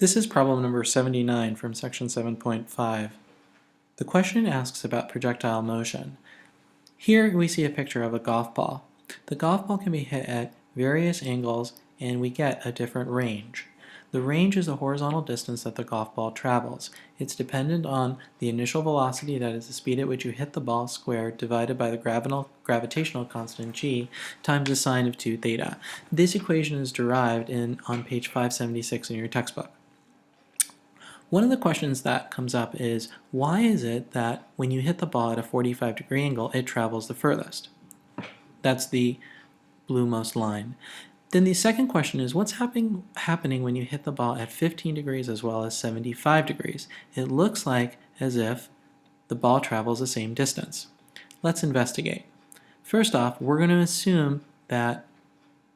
This is problem number 79 from section 7.5. The question asks about projectile motion. Here we see a picture of a golf ball. The golf ball can be hit at various angles and we get a different range. The range is the horizontal distance that the golf ball travels. It's dependent on the initial velocity, that is the speed at which you hit the ball, squared, divided by the gravitational constant g, times the sine of 2 theta. This equation is derived on page 576 in your textbook. One of the questions that comes up is, why is it that when you hit the ball at a 45-degree angle, it travels the furthest? That's the bluemost line. Then the second question is, what's happening when you hit the ball at 15 degrees as well as 75 degrees? It looks like as if the ball travels the same distance. Let's investigate. First off, we're going to assume that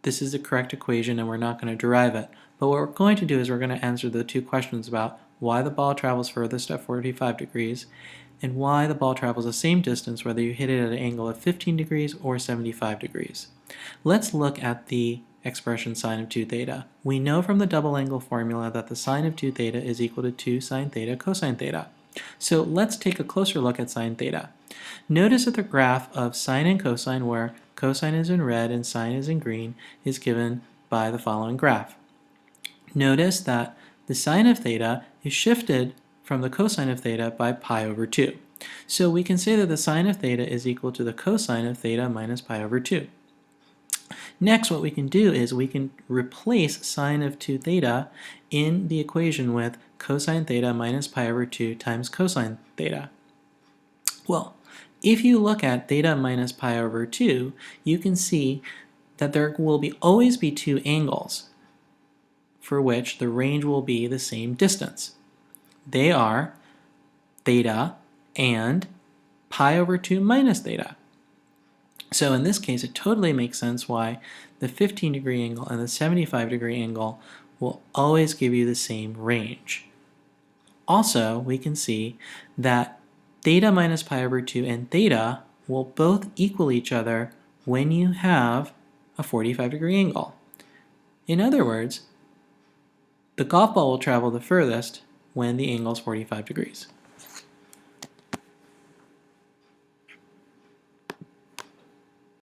this is the correct equation and we're not going to derive it. But what we're going to do is we're going to answer the two questions about why the ball travels furthest at 45 degrees and why the ball travels the same distance whether you hit it at an angle of 15 degrees or 75 degrees. Let's look at the expression sine of 2 theta. We know from the double angle formula that the sine of 2 theta is equal to 2 sine theta cosine theta. So let's take a closer look at sine theta. Notice that the graph of sine and cosine, where cosine is in red and sine is in green, is given by the following graph. Notice that the sine of theta is shifted from the cosine of theta by pi over 2. So we can say that the sine of theta is equal to the cosine of theta minus pi over 2. Next, what we can do is we can replace sine of 2 theta in the equation with cosine theta minus pi over 2 times cosine theta. Well, if you look at theta minus pi over 2, you can see that there will always be two angles for which the range will be the same distance. They are theta and pi over 2 minus theta. So in this case, it totally makes sense why the 15-degree angle and the 75-degree angle will always give you the same range. Also, we can see that theta minus pi over 2 and theta will both equal each other when you have a 45-degree angle. In other words, the golf ball will travel the furthest when the angle is 45 degrees.